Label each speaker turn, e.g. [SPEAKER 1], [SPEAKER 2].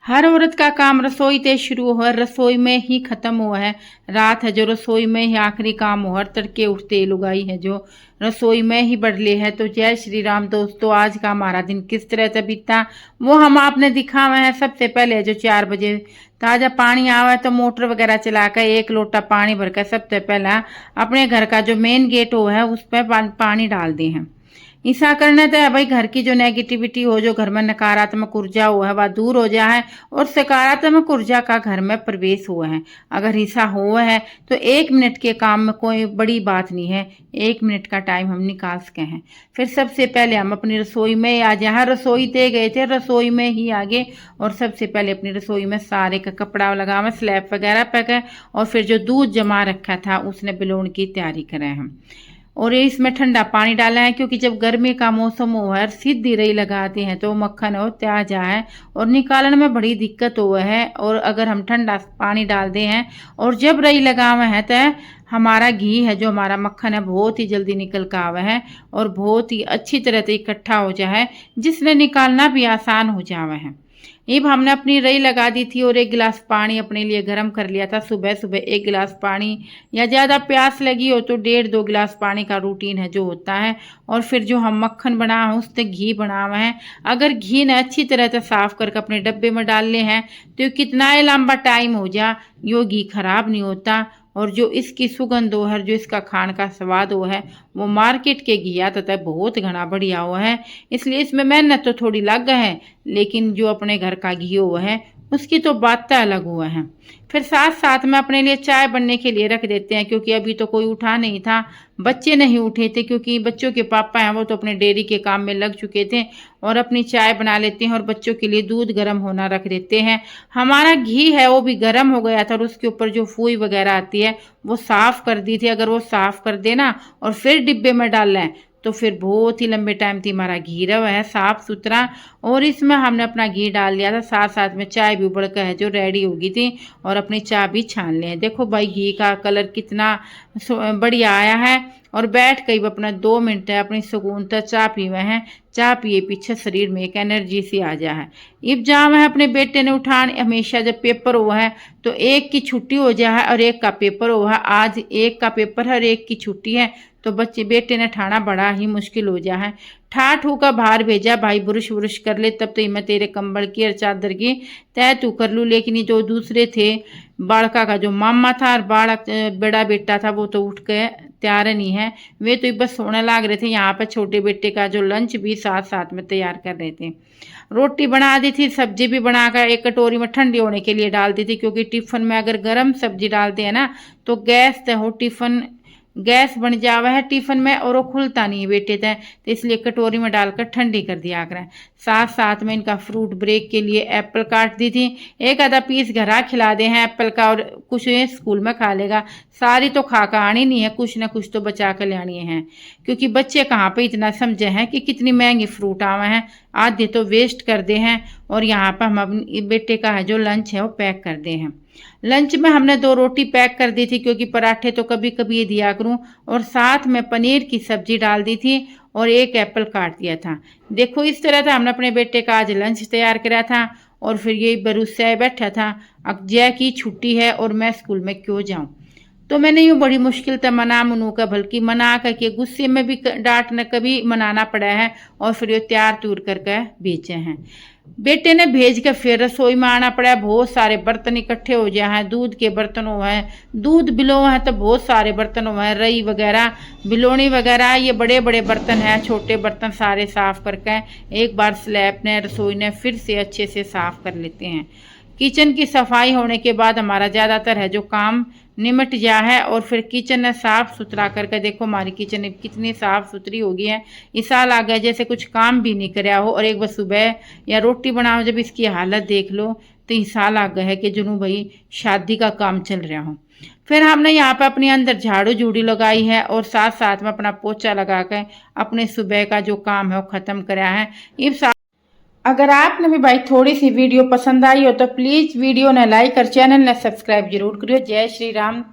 [SPEAKER 1] हर औरत का काम रसोई से शुरू हो, रसोई में ही खत्म हुआ है। रात है जो रसोई में ही आखिरी काम हो, हर तड़के उठते लुगाई है जो रसोई में ही बढ़ले है। तो जय श्री राम दोस्तों, आज का हमारा दिन किस तरह से बीता वो हम आपने दिखावा है। सबसे पहले जो 4 बजे ताजा पानी आवा है तो मोटर वगैरह चलाकर 1 लोटा पानी भरकर सबसे पहला अपने घर का जो मेन गेट हो है उस पर पानी डाल दी है। ऐसा करने तो है भाई, घर की जो नेगेटिविटी हो, जो घर में नकारात्मक ऊर्जा हो है वह दूर हो जाए और सकारात्मक ऊर्जा का घर में प्रवेश हुआ है। अगर ऐसा हुआ है तो 1 मिनट के काम में कोई बड़ी बात नहीं है, 1 मिनट का टाइम हम निकाल सके हैं। फिर सबसे पहले हम अपनी रसोई में आ जहाँ रसोई दे गए थे रसोई में ही आगे, और सबसे पहले अपनी रसोई में सारे का कपड़ा लगावे, स्लैब वगैरह पके, और फिर जो दूध जमा रखा था उसने बिलोण की तैयारी करें हम। और इसमें ठंडा पानी डाला है क्योंकि जब गर्मी का मौसम हो है सीधी रही लगाते हैं तो मक्खन हो त्या जाए और निकालने में बड़ी दिक्कत हो है। और अगर हम ठंडा पानी डाल दे हैं और जब रही लगावे हैं तो हमारा घी है जो हमारा मक्खन है बहुत ही जल्दी निकल का आवे है और बहुत ही अच्छी तरह से इकट्ठा हो जाए, जिसने निकालना भी आसान हो जावे है। अब हमने अपनी रई लगा दी थी और 1 गिलास पानी अपने लिए गर्म कर लिया था। सुबह सुबह 1 गिलास पानी, या ज़्यादा प्यास लगी हो तो 1.5-2 गिलास पानी का रूटीन है जो होता है। और फिर जो हम मक्खन बना है उससे घी बना हुआ है। अगर घी ने अच्छी तरह से साफ करके अपने डब्बे में डाल ले हैं तो कितना ही लंबा टाइम हो जा यो घी खराब नहीं होता। और जो इसकी सुगंध हो है, जो इसका खान का स्वाद हो है, वो मार्केट के घिया तथा बहुत घना बढ़िया हुआ है। इसलिए इसमें मेहनत तो थोड़ी लग है, लेकिन जो अपने घर का घी हुआ है उसकी तो बात अलग हुआ है। फिर साथ साथ में अपने लिए चाय बनने के लिए रख देते हैं क्योंकि अभी तो कोई उठा नहीं था, बच्चे नहीं उठे थे क्योंकि बच्चों के पापा हैं वो तो अपने डेयरी के काम में लग चुके थे। और अपनी चाय बना लेते हैं और बच्चों के लिए दूध गर्म होना रख देते हैं। हमारा घी है वो भी गर्म हो गया था और उसके ऊपर जो फूई वगैरह आती है वो साफ कर दी थी। अगर वो साफ कर देना और फिर डिब्बे में डाल लें तो फिर बहुत ही लंबे टाइम थी हमारा घी रवा है साफ सुथरा। और इसमें हमने अपना घी डाल लिया था, साथ साथ में चाय भी उबल कर है जो रेडी हो गई थी और अपनी चाय भी छान ले। देखो भाई घी का कलर कितना बढ़िया आया है। और बैठ के अपना 2 मिनट है अपनी सुकून तक चाय पी हुए हैं। चाय पिए पीछे शरीर में एक एनर्जी सी आ जा है। इब जाम है अपने बेटे ने उठान, हमेशा जब पेपर हुआ है तो 1 की छुट्टी हो जा है और 1 का पेपर हुआ है। आज 1 का पेपर है और 1 की छुट्टी है तो बच्चे बेटे ने ठाना बड़ा ही मुश्किल हो जा है। ठा ठू का बाहर भेजा, भाई बुरुश वुरुश कर ले तब तो मैं तेरे कंबल की और चादर की तय तू कर लूँ। लेकिन ये जो दूसरे थे बालका का जो मामा था और बालक बड़ा बेटा था वो तो उठ के तैयार नहीं है, वे तो बस सोने लाग रहे थे। यहाँ पर छोटे बेटे का जो लंच भी साथ साथ में तैयार कर रहे थे। रोटी बना दी थी, सब्जी भी बनाकर 1 कटोरी में ठंडी होने के लिए डाल दी थी क्योंकि टिफिन में अगर गर्म सब्जी डालते हैं ना तो गैस तो हो टिफिन गैस बन जावा है टिफिन में और वो खुलता नहीं है बेटे तय, तो इसलिए कटोरी में डालकर ठंडी कर दिया करें। साथ साथ में इनका फ्रूट ब्रेक के लिए एप्पल काट दी थी, 1 आधा पीस घरा खिला दे हैं एप्पल का और कुछ स्कूल में खा लेगा। सारी तो खा कर आनी नहीं है, कुछ ना कुछ तो बचा कर ले आनी है क्योंकि बच्चे कहाँ पे इतना समझे हैं कि कितनी महंगी फ्रूट आवे हैं, आधे तो वेस्ट कर दे हैं। और यहाँ पर हम अपने बेटे का है जो लंच है वो पैक कर दे हैं। लंच में हमने 2 रोटी पैक कर दी थी क्योंकि पराठे तो कभी कभी ये दिया करूं, और साथ में पनीर की सब्जी डाल दी थी और 1 एप्पल काट दिया था। देखो इस तरह था हमने अपने बेटे का आज लंच तैयार करा था। और फिर यही भरोसा बैठा था अब जय की छुट्टी है और मैं स्कूल में क्यों जाऊं। तो मैंने यूँ बड़ी मुश्किल से मना मनू का, बल्कि मना करके गुस्से में भी डांटना कभी मनाना पड़ा है और फिर ये तैयार तूर करके भेजे हैं। बेटे ने भेज के फिर रसोई में आना पड़ा है। बहुत सारे बर्तन इकट्ठे हो गए हैं, दूध के बर्तन हुए हैं, दूध बिलो हैं तो बहुत सारे बर्तन हुए हैं, रई वगैरह बिलोनी वगैरह, ये बड़े बड़े बर्तन हैं। छोटे बर्तन सारे साफ करके एक बार स्लैब ने रसोई ने फिर से अच्छे से साफ कर लेते हैं। किचन की सफाई होने के बाद हमारा ज़्यादातर है जो काम निमट जा है। और फिर किचन ने साफ सुथरा करके देखो हमारी किचन कितनी साफ सुथरी हो गई है। इसा लग गया जैसे कुछ काम भी नहीं कराया हो। और एक बार सुबह या रोटी बनाओ जब इसकी हालत देख लो तो ऐसा लग गया है कि जुनू भाई शादी का काम चल रहा हो। फिर हमने यहाँ पे अपने अंदर झाड़ू झूड़ी लगाई है और साथ साथ में अपना पोछा लगा कर अपने सुबह का जो काम है वो ख़त्म कराया है। इस अगर आपने भी भाई थोड़ी सी वीडियो पसंद आई हो तो प्लीज़ वीडियो ने लाइक और चैनल ने सब्सक्राइब जरूर करियो। जय श्री राम।